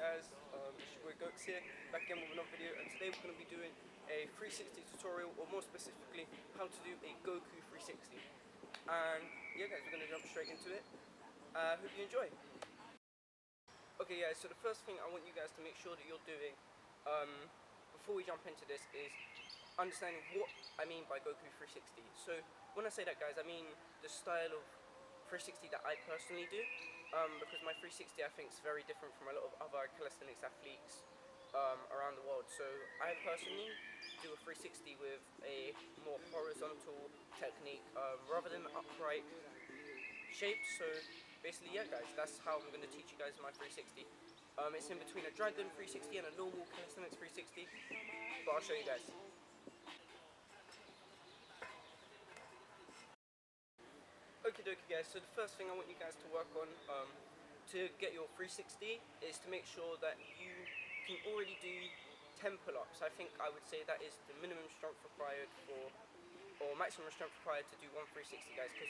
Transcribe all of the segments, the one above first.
guys, it's your boy Goku here, back again with another video, and today we're going to be doing a 360 tutorial, or more specifically, how to do a Goku 360. And yeah guys, we're going to jump straight into it. Hope you enjoy. Okay guys, so the first thing I want you guys to make sure that you're doing, before we jump into this, is understanding what I mean by Goku 360. So when I say that guys, I mean the style of 360 that I personally do, because my 360 I think is very different from a lot of other calisthenics athletes around the world. So I personally do a 360 with a more horizontal technique rather than upright shape. So basically, yeah guys, that's how I'm going to teach you guys my 360. It's in between a dragon 360 and a normal calisthenics 360, but I'll show you guys. Okie dokie guys, so the first thing I want you guys to work on to get your 360 is to make sure that you can already do 10 pull-ups. I think I would say that is the minimum strength required for, or maximum strength required to do one 360 guys, because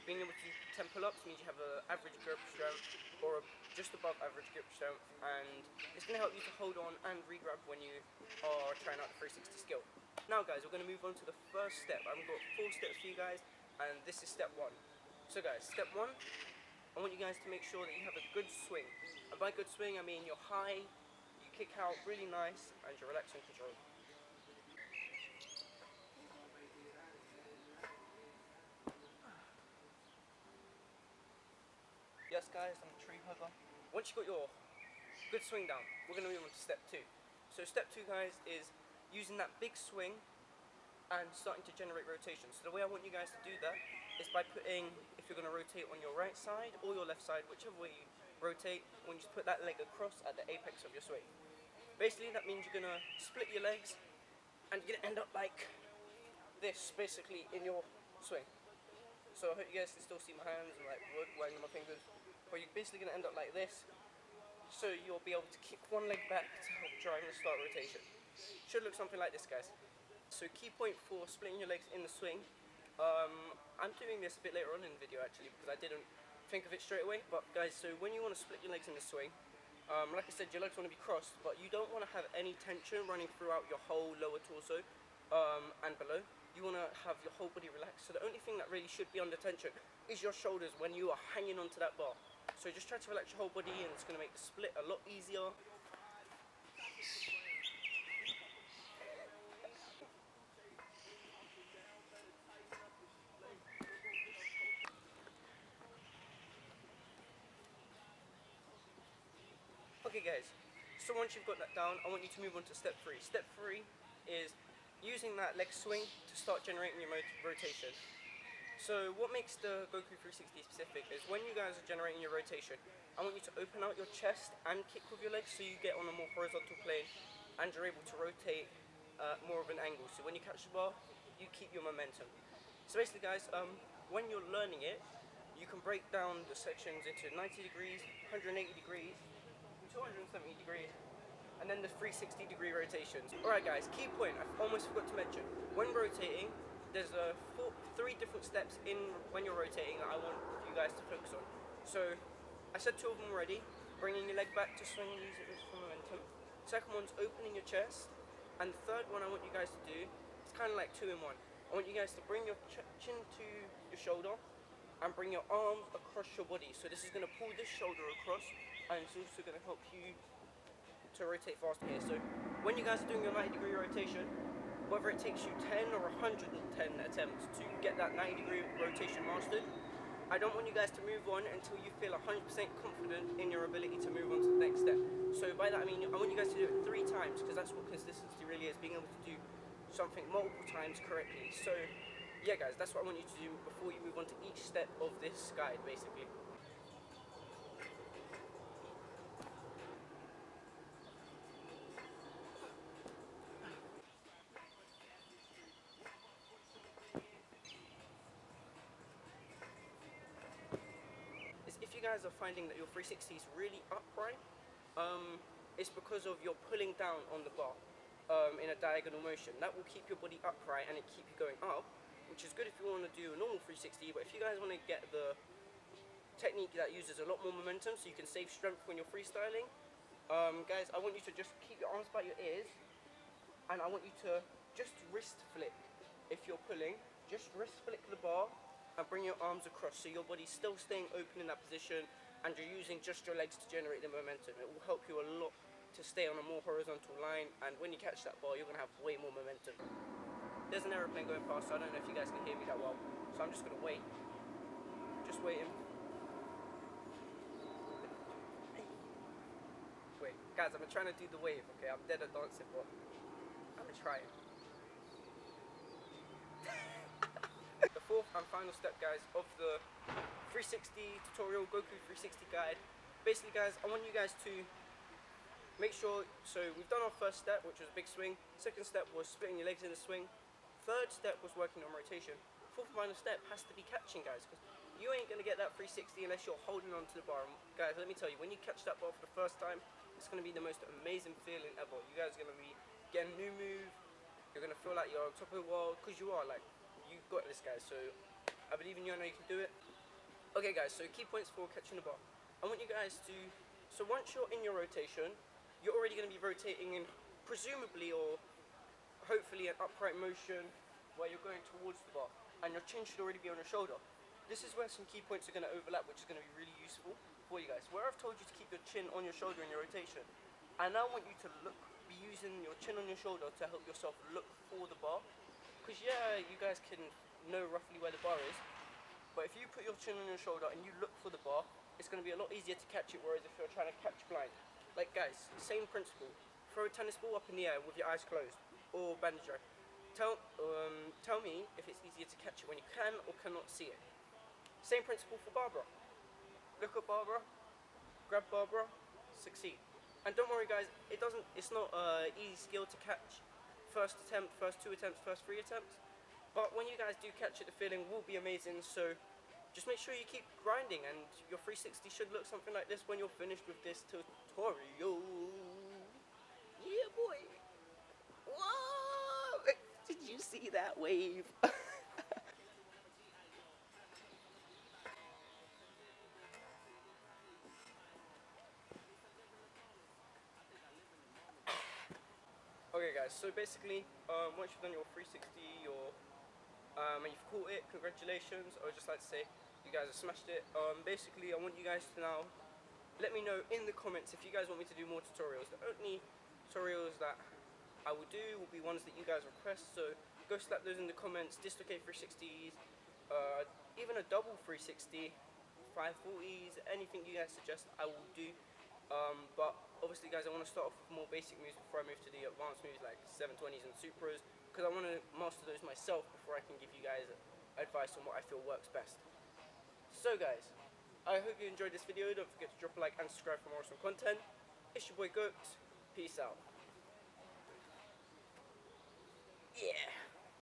being able to do 10 pull-ups means you have an average grip strength, or just above average grip strength, and it's going to help you to hold on and re-grab when you are trying out the 360 skill. Now guys, we're going to move on to the first step. I've got 4 steps for you guys, and this is step 1. So guys, step 1, I want you guys to make sure that you have a good swing. And by good swing, I mean you're high, you kick out really nice, and you're relaxed and controlled. Yes guys, I'm a tree hugger. Once you've got your good swing down, we're going to move on to step 2. So step 2 guys is using that big swing and starting to generate rotation. So the way I want you guys to do that is by putting, if you're going to rotate on your right side or your left side, whichever way you rotate, when you just put that leg across at the apex of your swing. Basically that means you're going to split your legs and you're going to end up like this, basically, in your swing. So I hope you guys can still see my hands and like wagging my fingers. But you're basically going to end up like this, so you'll be able to kick one leg back to help drive the start rotation. Should look something like this guys. So key point for splitting your legs in the swing, I'm doing this a bit later on in the video actually, because I didn't think of it straight away. But guys, so when you want to split your legs in the swing, like I said, your legs want to be crossed, but you don't want to have any tension running throughout your whole lower torso and below. You want to have your whole body relaxed, so the only thing that really should be under tension is your shoulders when you are hanging onto that bar. So just try to relax your whole body, and it's going to make the split a lot easier. Okay guys, so once you've got that down, I want you to move on to step 3. Step 3 is using that leg swing to start generating your rotation. So what makes the Goku 360 specific is when you guys are generating your rotation, I want you to open out your chest and kick with your legs so you get on a more horizontal plane and you're able to rotate more of an angle. So when you catch the bar, you keep your momentum. So basically guys, when you're learning it, you can break down the sections into 90 degrees, 180 degrees, 270 degrees, and then the 360 degree rotations. Alright guys, key point, I almost forgot to mention, when rotating, there's 3 different steps in when you're rotating that I want you guys to focus on. So, I said 2 of them already, bringing your leg back to swing and use it for momentum. Second one's opening your chest, and the third one I want you guys to do, it's kind of like 2 in 1. I want you guys to bring your chin to your shoulder, and bring your arms across your body. So this is going to pull this shoulder across, and it's also going to help you to rotate faster here. So when you guys are doing your 90 degree rotation, whether it takes you 10 or 110 attempts to get that 90 degree rotation mastered, I don't want you guys to move on until you feel 100% confident in your ability to move on to the next step. So by that I mean I want you guys to do it 3 times, because that's what consistency really is, being able to do something multiple times correctly. So yeah guys, that's what I want you to do before you move on to each step of this guide basically. If you guys are finding that your 360 is really upright, it's because of you're pulling down on the bar in a diagonal motion. That will keep your body upright and it keep you going up, which is good if you want to do a normal 360, but if you guys want to get the technique that uses a lot more momentum so you can save strength when you're freestyling, Guys, I want you to just keep your arms by your ears, and I want you to just wrist flick. If you're pulling, just wrist flick the bar and bring your arms across so your body's still staying open in that position and you're using just your legs to generate the momentum. It will help you a lot to stay on a more horizontal line, and when you catch that bar, you're going to have way more momentum. There's an aeroplane going past, so I don't know if you guys can hear me that well, so I'm just going to wait. Just waiting. Wait, guys, I'm trying to do the wave, okay? I'm dead at dancing, but I'm trying. The fourth and final step, guys, of the 360 tutorial, Goku 360 guide. Basically, guys, I want you guys to make sure, so we've done our first step, which was a big swing. Second step was splitting your legs in a swing. Third step was working on rotation. Fourth and final step has to be catching, guys, because you ain't going to get that 360 unless you're holding on to the bar. And guys, let me tell you, when you catch that bar for the first time, it's going to be the most amazing feeling ever. You guys are going to be getting a new move. You're going to feel like you're on top of the world, because you are. Like, you've got this, guys, so I believe in you. I know you can do it. Okay, guys, so key points for catching the bar. I want you guys to, so once you're in your rotation, you're already going to be rotating in presumably or hopefully an upright motion where you're going towards the bar, and your chin should already be on your shoulder. This is where some key points are going to overlap, which is going to be really useful for you guys. Where I've told you to keep your chin on your shoulder in your rotation, I now want you to be using your chin on your shoulder to help yourself look for the bar. Because yeah, you guys can know roughly where the bar is, but if you put your chin on your shoulder and you look for the bar, it's going to be a lot easier to catch it, whereas if you're trying to catch blind. Like guys, same principle. Throw a tennis ball up in the air with your eyes closed, or bandage dry. Tell me if it's easier to catch it when you can or cannot see it. Same principle for Barbara. Look at Barbara, grab Barbara, succeed. And don't worry guys, it's not an easy skill to catch first attempt, first 2 attempts, first 3 attempts. But when you guys do catch it, the feeling will be amazing, so just make sure you keep grinding, and your 360 should look something like this when you're finished with this tutorial. Yeah, boy. Whoa! Did you see that wave? Okay guys, so basically, once you've done your 360, and you've caught it, congratulations. I would just like to say you guys have smashed it. Basically, I want you guys to now let me know in the comments if you guys want me to do more tutorials. The only tutorials that I will do will be ones that you guys request, so go slap those in the comments. Dislocate 360s, even a double 360, 540s, anything you guys suggest I will do. But obviously guys, I want to start off with more basic moves before I move to the advanced moves like 720s and Supras, because I want to master those myself before I can give you guys advice on what I feel works best. So guys, I hope you enjoyed this video. Don't forget to drop a like and subscribe for more awesome content. It's your boy Goat. Peace out. Yeah.